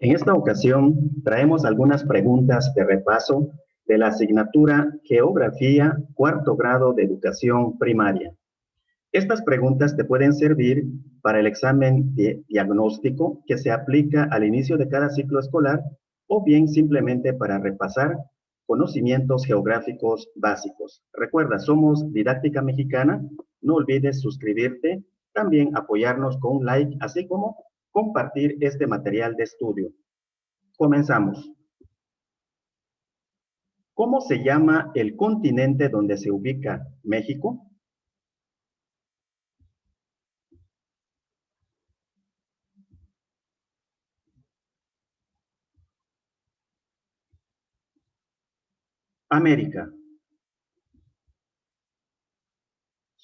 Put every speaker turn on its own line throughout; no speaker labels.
En esta ocasión traemos algunas preguntas de repaso de la asignatura Geografía, cuarto grado de educación primaria. Estas preguntas te pueden servir para el examen diagnóstico que se aplica al inicio de cada ciclo escolar o bien simplemente para repasar conocimientos geográficos básicos. Recuerda, somos Didáctica Mexicana. No olvides suscribirte, también apoyarnos con un like, así como compartir este material de estudio. Comenzamos. ¿Cómo se llama el continente donde se ubica México? América.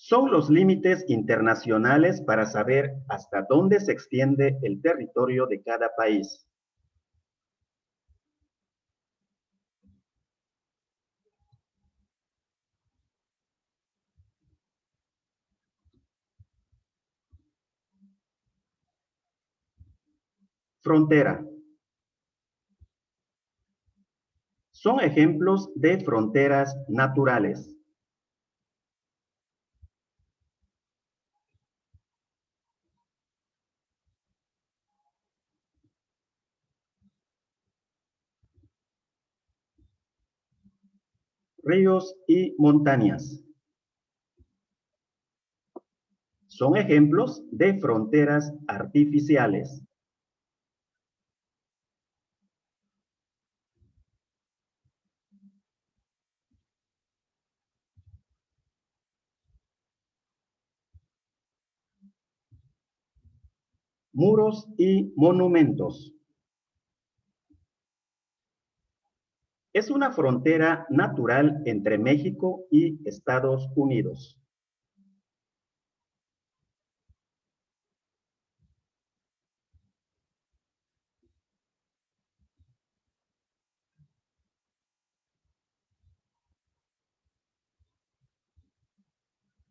Son los límites internacionales para saber hasta dónde se extiende el territorio de cada país. Frontera. Son ejemplos de fronteras naturales. Ríos y montañas. Son ejemplos de fronteras artificiales. Muros y monumentos. Es una frontera natural entre México y Estados Unidos.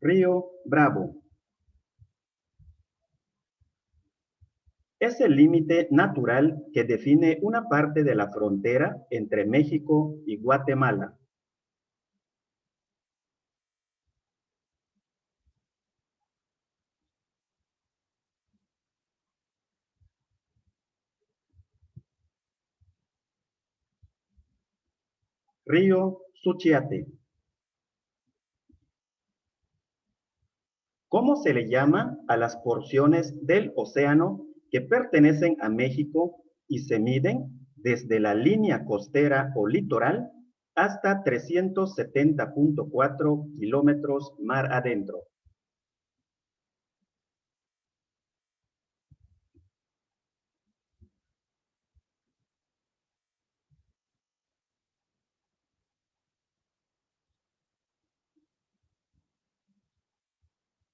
Río Bravo. Es el límite natural que define una parte de la frontera entre México y Guatemala. Río Suchiate. ¿Cómo se le llama a las porciones del océano que pertenecen a México y se miden desde la línea costera o litoral hasta 370.4 kilómetros mar adentro?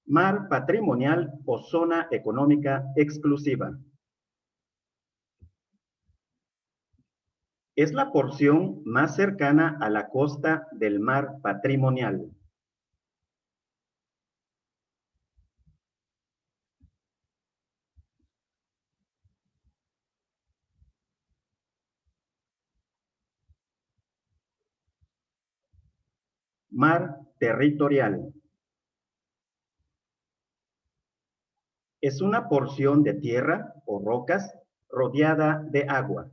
Mar patrimonial o zona económica exclusiva. Es la porción más cercana a la costa del mar patrimonial. Mar territorial. Es una porción de tierra o rocas rodeada de agua.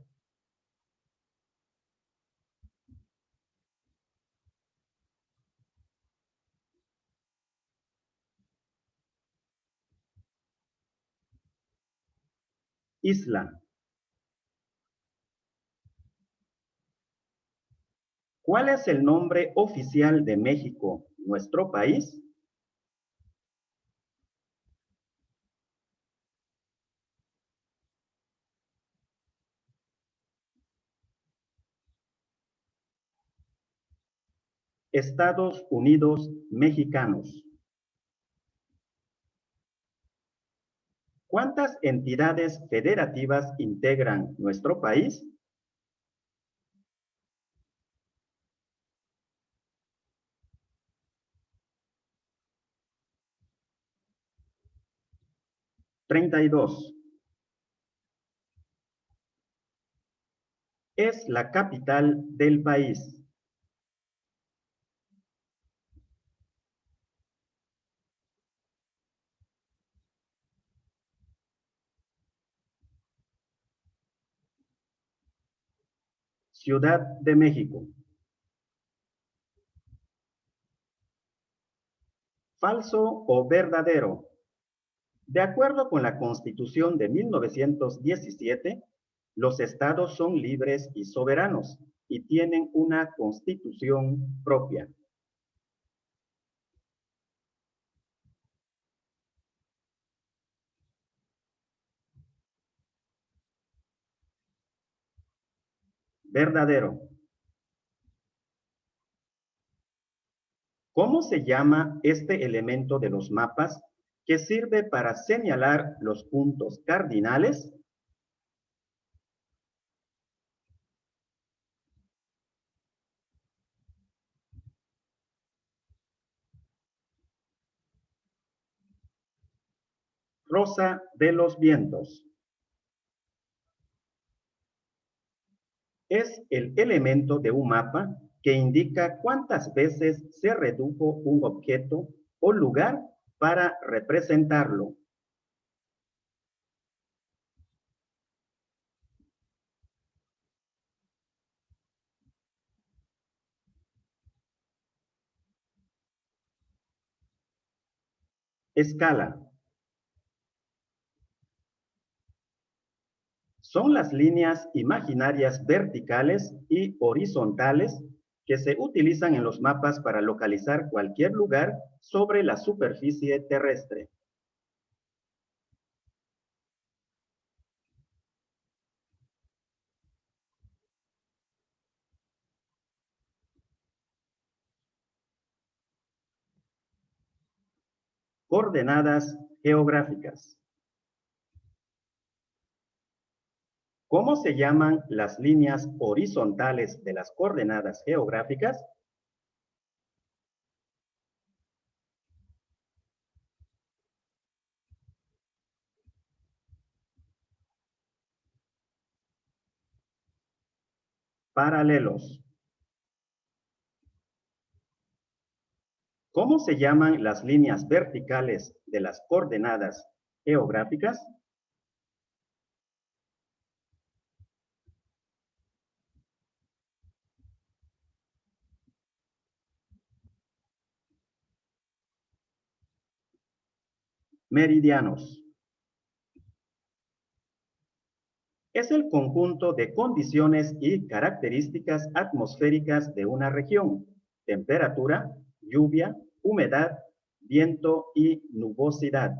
Isla. ¿Cuál es el nombre oficial de México, nuestro país? Estados Unidos Mexicanos. ¿Cuántas entidades federativas integran nuestro país? 32. es la capital del país? Ciudad de México. ¿Falso o verdadero? De acuerdo con la Constitución de 1917, los estados son libres y soberanos y tienen una constitución propia. Verdadero. ¿Cómo se llama este elemento de los mapas que sirve para señalar los puntos cardinales? Rosa de los vientos. Es el elemento de un mapa que indica cuántas veces se redujo un objeto o lugar para representarlo. Escala. Son las líneas imaginarias verticales y horizontales que se utilizan en los mapas para localizar cualquier lugar sobre la superficie terrestre. Coordenadas geográficas. ¿Cómo se llaman las líneas horizontales de las coordenadas geográficas? Paralelos. ¿Cómo se llaman las líneas verticales de las coordenadas geográficas? Meridianos. Es el conjunto de condiciones y características atmosféricas de una región: temperatura, lluvia, humedad, viento y nubosidad.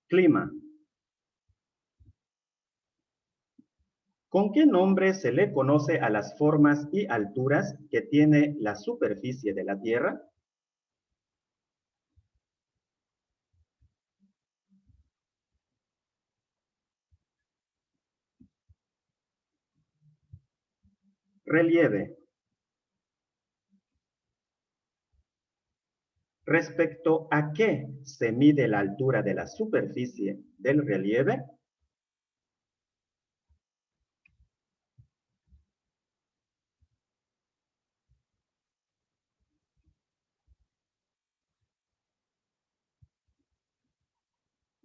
Clima. ¿Con qué nombre se le conoce a las formas y alturas que tiene la superficie de la Tierra? Relieve. ¿Respecto a qué se mide la altura de la superficie del relieve?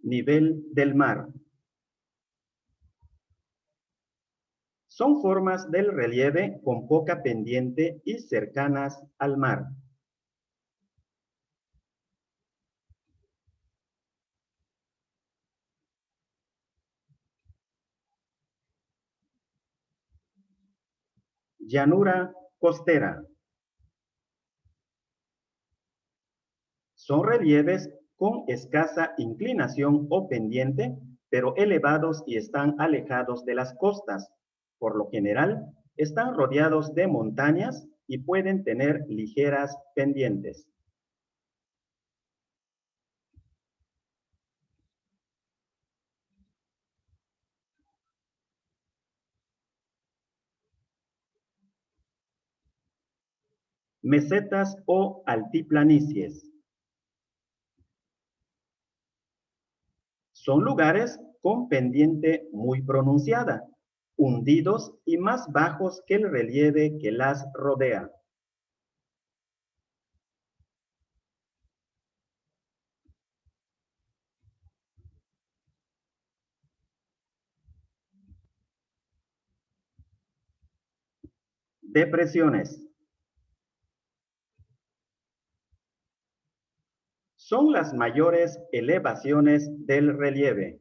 Nivel del mar. Son formas del relieve con poca pendiente y cercanas al mar. Llanura costera. Son relieves con escasa inclinación o pendiente, pero elevados y están alejados de las costas. Por lo general, están rodeados de montañas y pueden tener ligeras pendientes. mesetas o altiplanicies. Son lugares con pendiente muy pronunciada, hundidos y más bajos que el relieve que las rodea. Depresiones. Son las mayores elevaciones del relieve.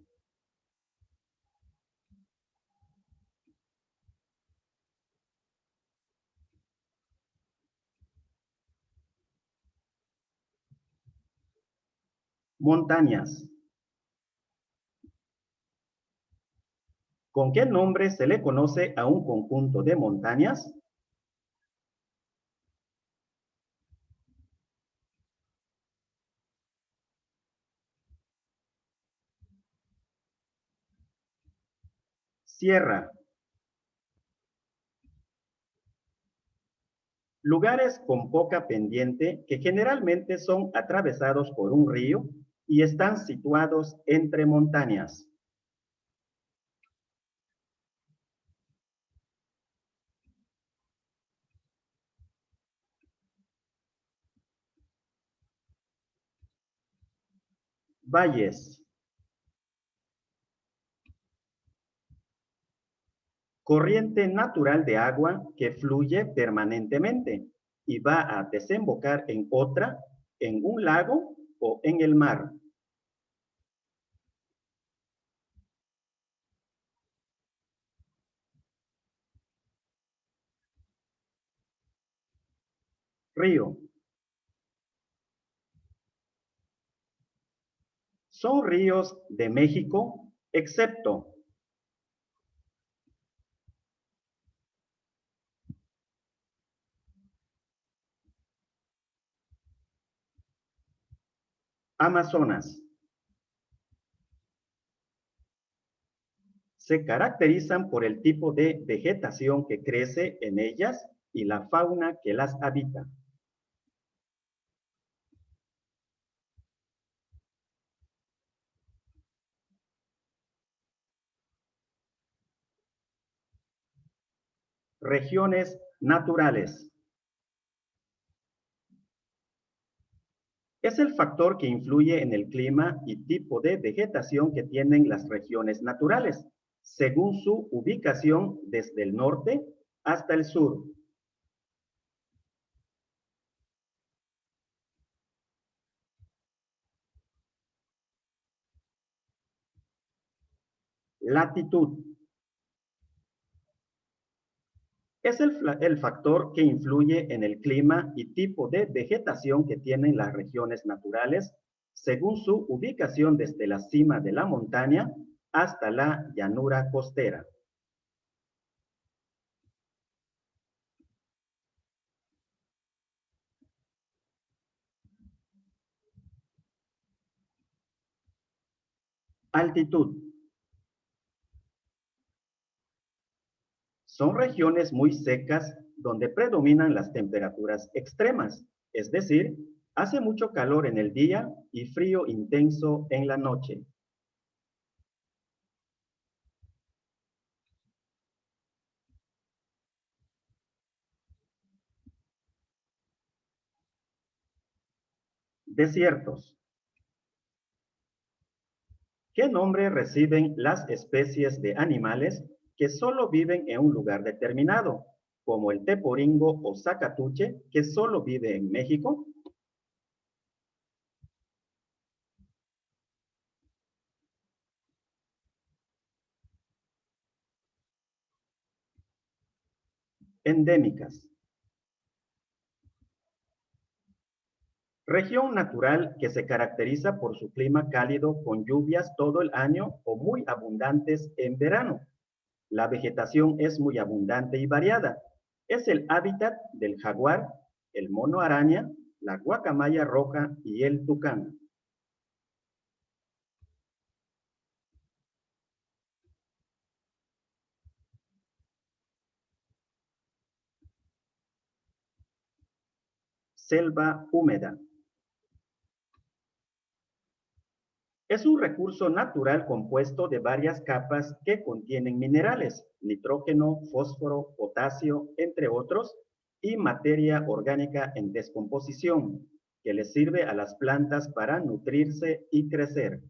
Montañas. ¿Con qué nombre se le conoce a un conjunto de montañas? Sierra. Lugares con poca pendiente que generalmente son atravesados por un río y están situados entre montañas. Valles. Corriente natural de agua que fluye permanentemente y va a desembocar en otra, en un lago o en el mar. Río. Son ríos de México, excepto Amazonas. Se caracterizan por el tipo de vegetación que crece en ellas y la fauna que las habita. Regiones naturales. Es el factor que influye en el clima y tipo de vegetación que tienen las regiones naturales, según su ubicación desde el norte hasta el sur. Latitud. Es el factor que influye en el clima y tipo de vegetación que tienen las regiones naturales, según su ubicación desde la cima de la montaña hasta la llanura costera. Altitud. Son regiones muy secas donde predominan las temperaturas extremas, es decir, hace mucho calor en el día y frío intenso en la noche. Desiertos. ¿Qué nombre reciben las especies de animales que solo viven en un lugar determinado, como el teporingo o zacatuche, que solo vive en México? Endémicas. Región natural que se caracteriza por su clima cálido con lluvias todo el año o muy abundantes en verano. La vegetación es muy abundante y variada. Es el hábitat del jaguar, el mono araña, la guacamaya roja y el tucán. selva húmeda. Es un recurso natural compuesto de varias capas que contienen minerales, nitrógeno, fósforo, potasio, entre otros, y materia orgánica en descomposición, que les sirve a las plantas para nutrirse y crecer.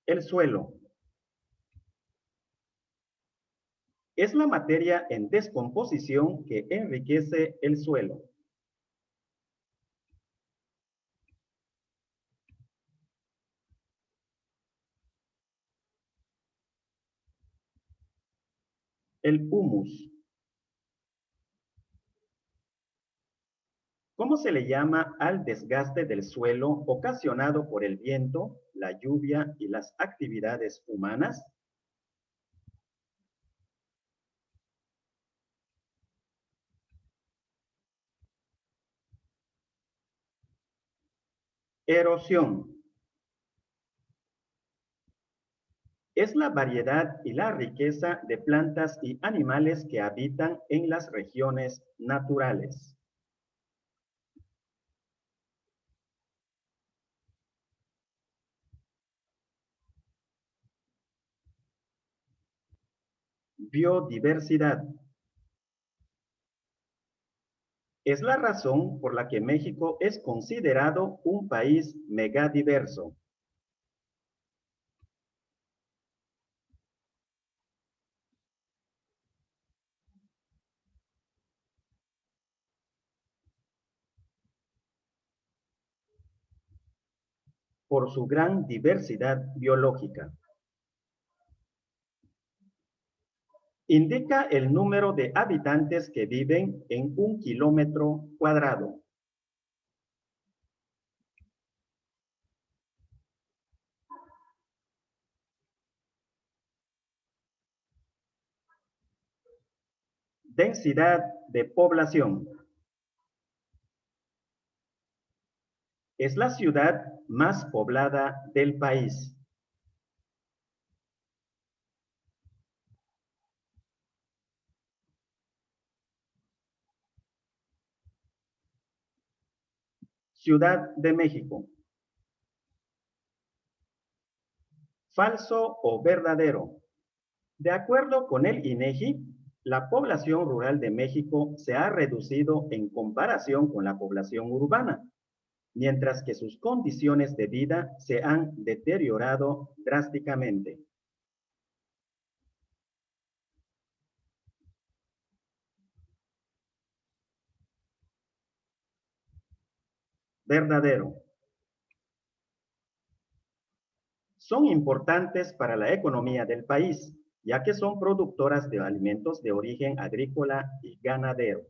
El suelo es la materia en descomposición que enriquece el suelo. El humus. ¿Cómo se le llama al desgaste del suelo ocasionado por el viento, la lluvia y las actividades humanas? Erosión. Es la variedad y la riqueza de plantas y animales que habitan en las regiones naturales. Biodiversidad. Es la razón por la que México es considerado un país megadiverso. Por su gran diversidad biológica. Indica el número de habitantes que viven en 1 km². Densidad de población. Es la ciudad más poblada del país. Ciudad de México. ¿Falso o verdadero? De acuerdo con el INEGI, la población rural de México se ha reducido en comparación con la población urbana, mientras que sus condiciones de vida se han deteriorado drásticamente. Verdadero. Son importantes para la economía del país, ya que son productoras de alimentos de origen agrícola y ganadero.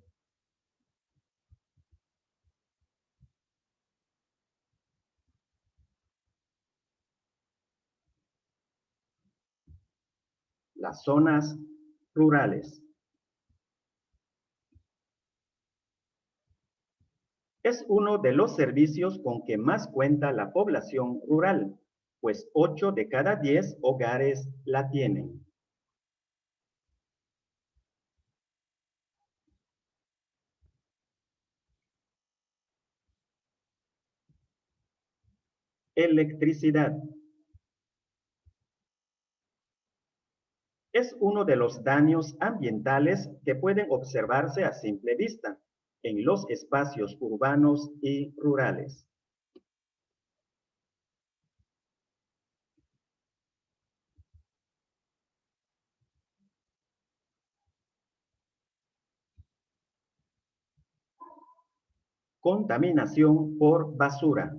Las zonas rurales. Es uno de los servicios con que más cuenta la población rural, pues 8 de cada 10 hogares la tienen. Electricidad. Es uno de los daños ambientales que pueden observarse a simple vista en los espacios urbanos y rurales. Contaminación por basura.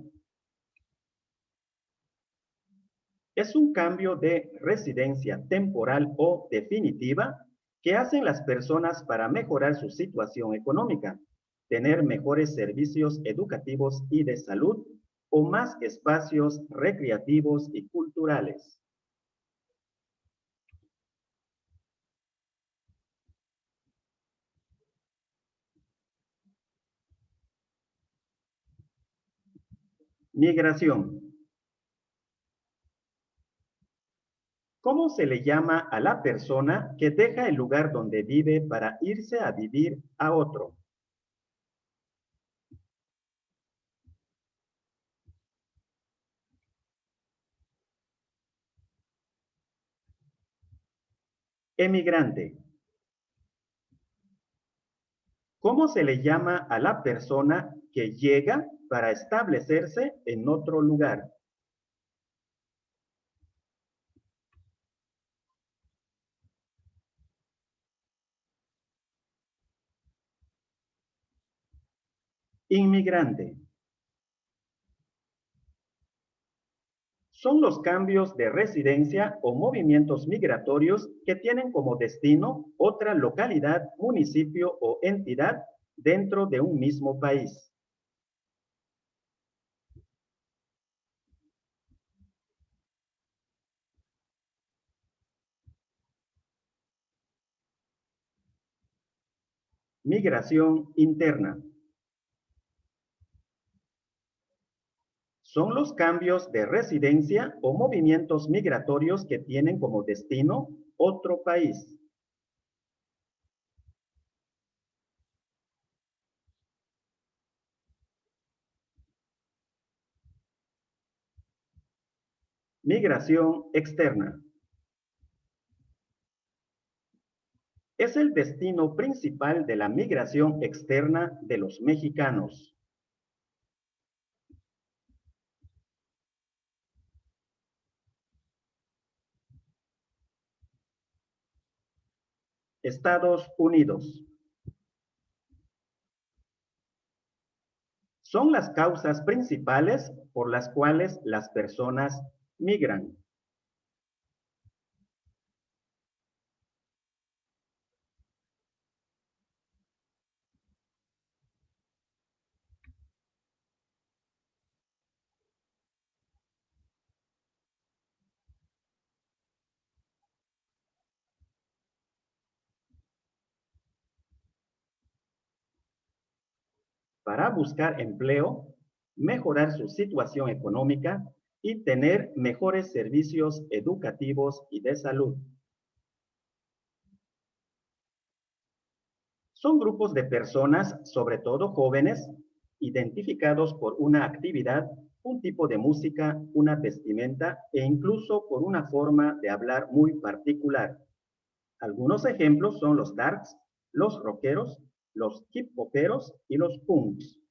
Es un cambio de residencia temporal o definitiva que hacen las personas para mejorar su situación económica, tener mejores servicios educativos y de salud o más espacios recreativos y culturales. Migración. ¿Cómo se le llama a la persona que deja el lugar donde vive para irse a vivir a otro? Emigrante. ¿Cómo se le llama a la persona que llega para establecerse en otro lugar? Inmigrante. Son los cambios de residencia o movimientos migratorios que tienen como destino otra localidad, municipio o entidad dentro de un mismo país. Migración interna. Son los cambios de residencia o movimientos migratorios que tienen como destino otro país. Migración externa. Es el destino principal de la migración externa de los mexicanos. Estados Unidos. Son las causas principales por las cuales las personas migran. Para buscar empleo, mejorar su situación económica y tener mejores servicios educativos y de salud. Son grupos de personas, sobre todo jóvenes, identificados por una actividad, un tipo de música, una vestimenta e incluso por una forma de hablar muy particular. Algunos ejemplos son los darks, los rockeros, los hip hoperos y los punks.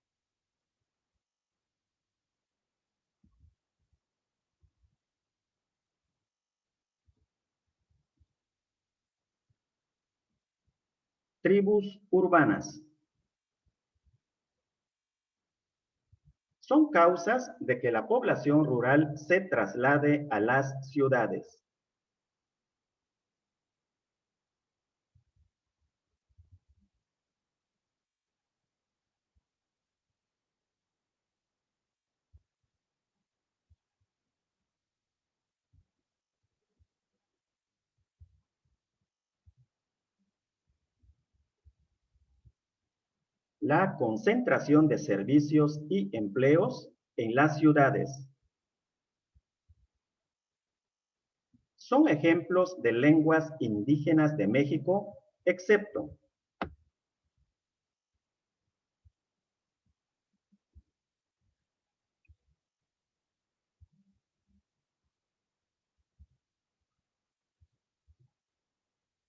Tribus urbanas. Son causas de que la población rural se traslade a las ciudades. La concentración de servicios y empleos en las ciudades. Son ejemplos de lenguas indígenas de México, excepto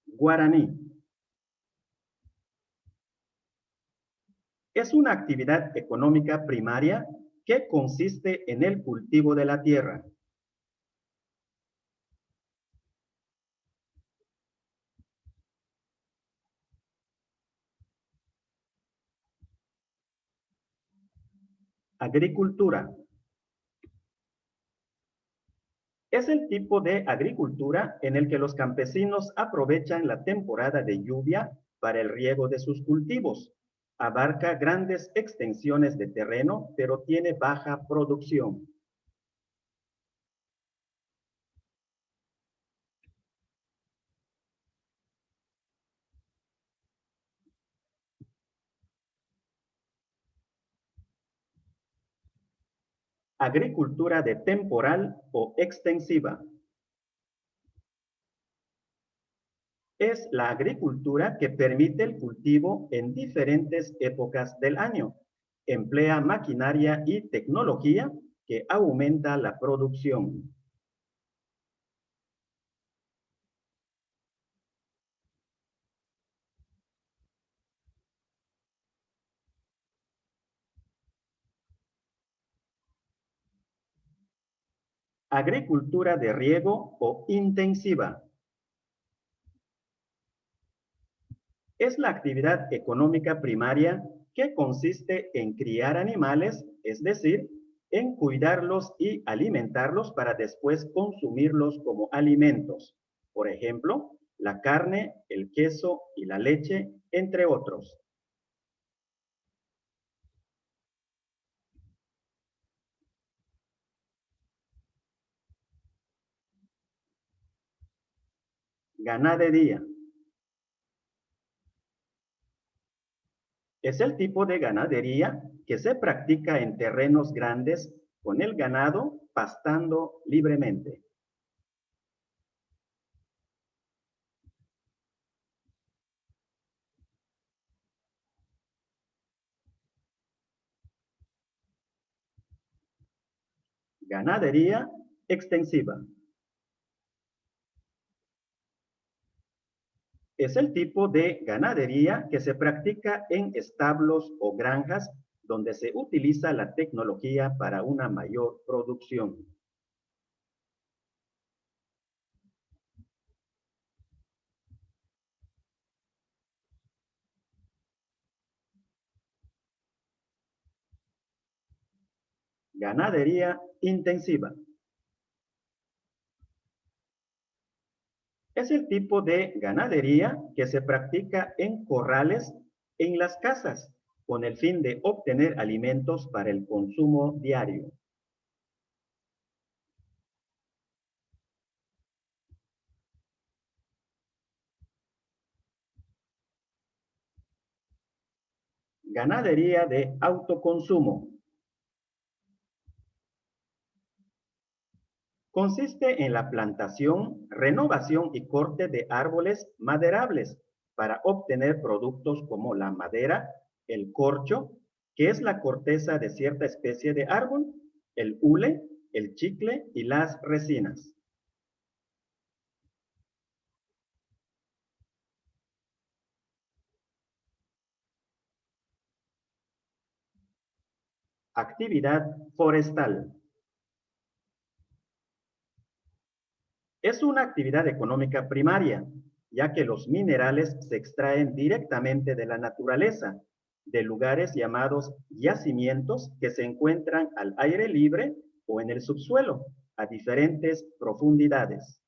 guaraní. Es una actividad económica primaria que consiste en el cultivo de la tierra. Agricultura. Es el tipo de agricultura en el que los campesinos aprovechan la temporada de lluvia para el riego de sus cultivos. Abarca grandes extensiones de terreno, pero tiene baja producción. Agricultura de temporal o extensiva. Es la agricultura que permite el cultivo en diferentes épocas del año. Emplea maquinaria y tecnología que aumenta la producción. Agricultura de riego o intensiva. Es la actividad económica primaria que consiste en criar animales, es decir, en cuidarlos y alimentarlos para después consumirlos como alimentos. Por ejemplo, la carne, el queso y la leche, entre otros. Ganadería. Es el tipo de ganadería que se practica en terrenos grandes con el ganado pastando libremente. Ganadería extensiva. Es el tipo de ganadería que se practica en establos o granjas donde se utiliza la tecnología para una mayor producción. Ganadería intensiva. Es el tipo de ganadería que se practica en corrales en las casas con el fin de obtener alimentos para el consumo diario. Ganadería de autoconsumo. Consiste en la plantación, renovación y corte de árboles maderables para obtener productos como la madera, el corcho, que es la corteza de cierta especie de árbol, el hule, el chicle y las resinas. Actividad forestal. Es una actividad económica primaria, ya que los minerales se extraen directamente de la naturaleza, de lugares llamados yacimientos que se encuentran al aire libre o en el subsuelo, a diferentes profundidades.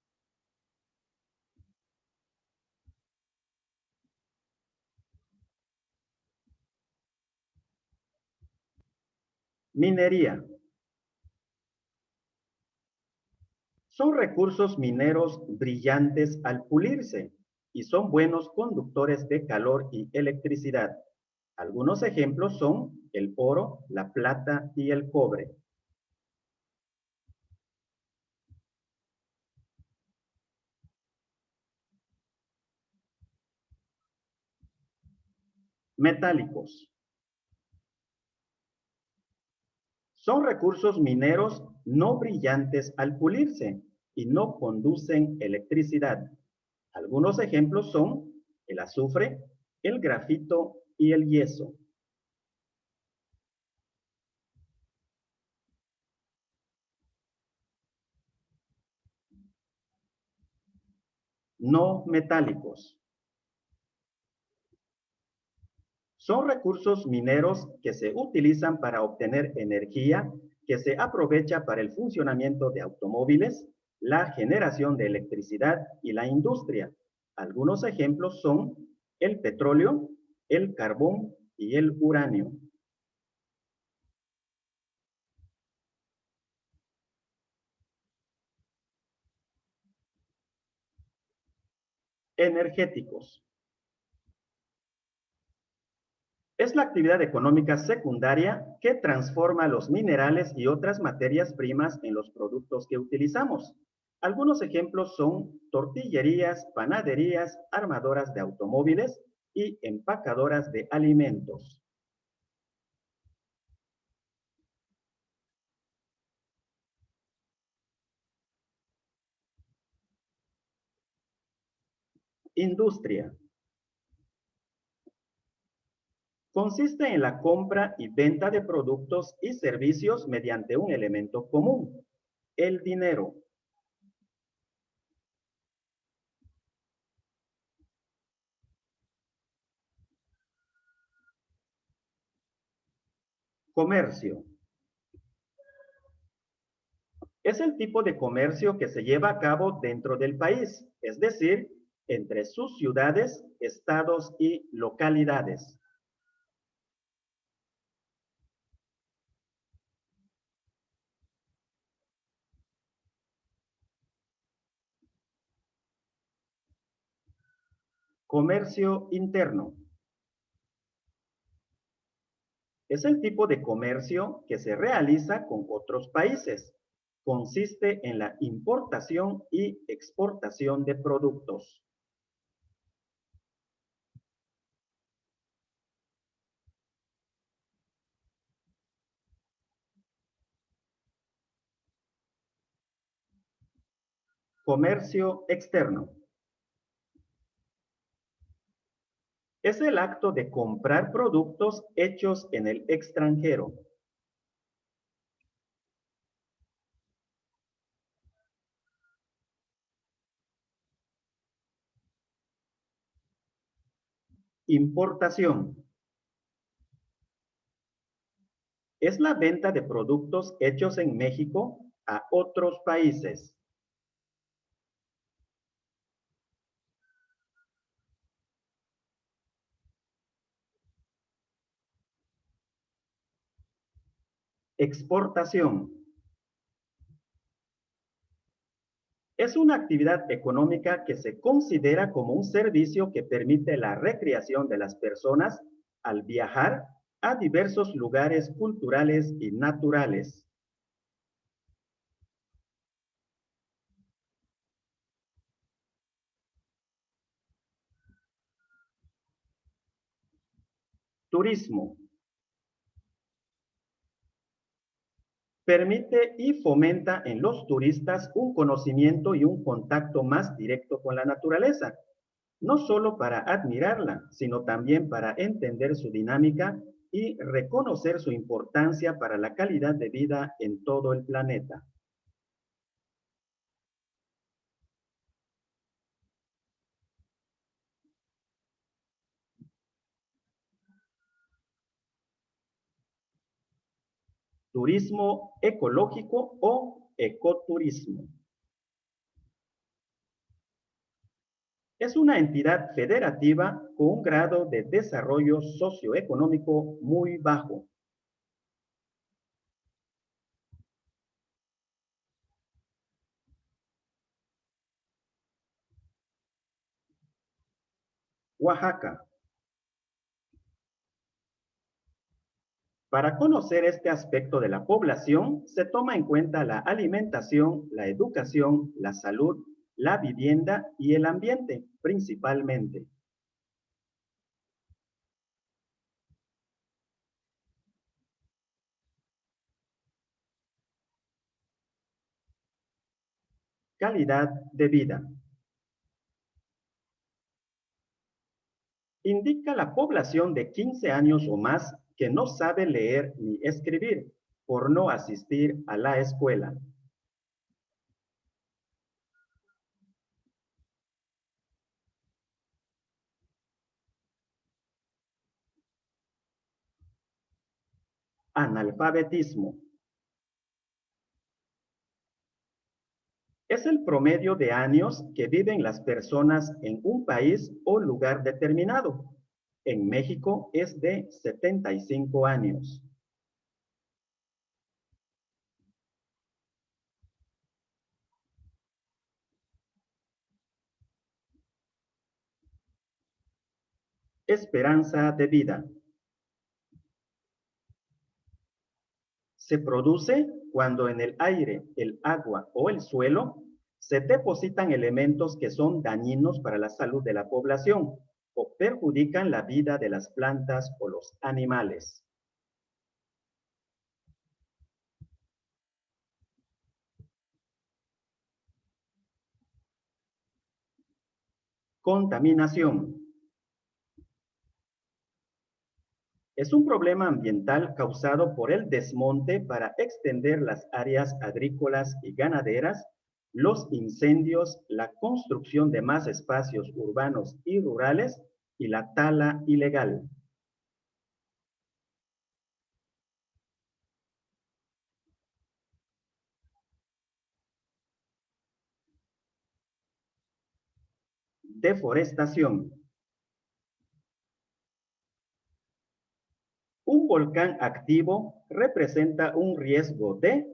Minería. Son recursos mineros brillantes al pulirse y son buenos conductores de calor y electricidad. Algunos ejemplos son el oro, la plata y el cobre. Metálicos. Son recursos mineros no brillantes al pulirse y no conducen electricidad. Algunos ejemplos son el azufre, el grafito y el yeso. No metálicos. Son recursos mineros que se utilizan para obtener energía que se aprovecha para el funcionamiento de automóviles, la generación de electricidad y la industria. Algunos ejemplos son el petróleo, el carbón y el uranio. Energéticos. Es la actividad económica secundaria que transforma los minerales y otras materias primas en los productos que utilizamos. Algunos ejemplos son tortillerías, panaderías, armadoras de automóviles y empacadoras de alimentos. Industria. Consiste en la compra y venta de productos y servicios mediante un elemento común, el dinero. Comercio. Es el tipo de comercio que se lleva a cabo dentro del país, es decir, entre sus ciudades, estados y localidades. Comercio interno. Es el tipo de comercio que se realiza con otros países. Consiste en la importación y exportación de productos. Comercio externo. Es el acto de comprar productos hechos en el extranjero. Importación. Es la venta de productos hechos en México a otros países. Exportación. Es una actividad económica que se considera como un servicio que permite la recreación de las personas al viajar a diversos lugares culturales y naturales. Turismo. Permite y fomenta en los turistas un conocimiento y un contacto más directo con la naturaleza, no solo para admirarla, sino también para entender su dinámica y reconocer su importancia para la calidad de vida en todo el planeta. Turismo ecológico o ecoturismo. Es una entidad federativa con un grado de desarrollo socioeconómico muy bajo. Oaxaca. Para conocer este aspecto de la población, se toma en cuenta la alimentación, la educación, la salud, la vivienda y el ambiente, principalmente. Calidad de vida. Indica la población de 15 años o más que no sabe leer ni escribir por no asistir a la escuela. Analfabetismo. Es el promedio de años que viven las personas en un país o lugar determinado. En México es de 75 años. Esperanza de vida. Se produce cuando en el aire, el agua o el suelo se depositan elementos que son dañinos para la salud de la población o perjudican la vida de las plantas o los animales. Contaminación. Es un problema ambiental causado por el desmonte para extender las áreas agrícolas y ganaderas, los incendios, la construcción de más espacios urbanos y rurales y la tala ilegal. Deforestación. Un volcán activo representa un riesgo de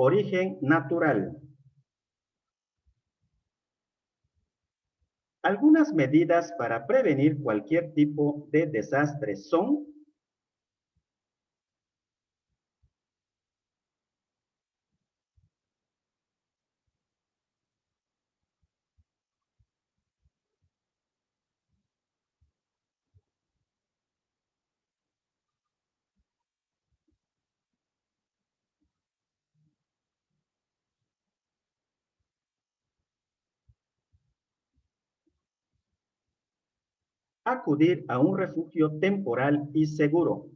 origen natural. Algunas medidas para prevenir cualquier tipo de desastre son acudir a un refugio temporal y seguro.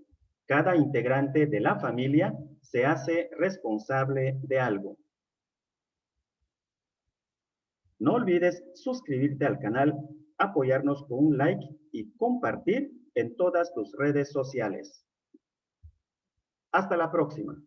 Cada integrante de la familia se hace responsable de algo. No olvides suscribirte al canal, apoyarnos con un like y compartir en todas tus redes sociales. Hasta la próxima.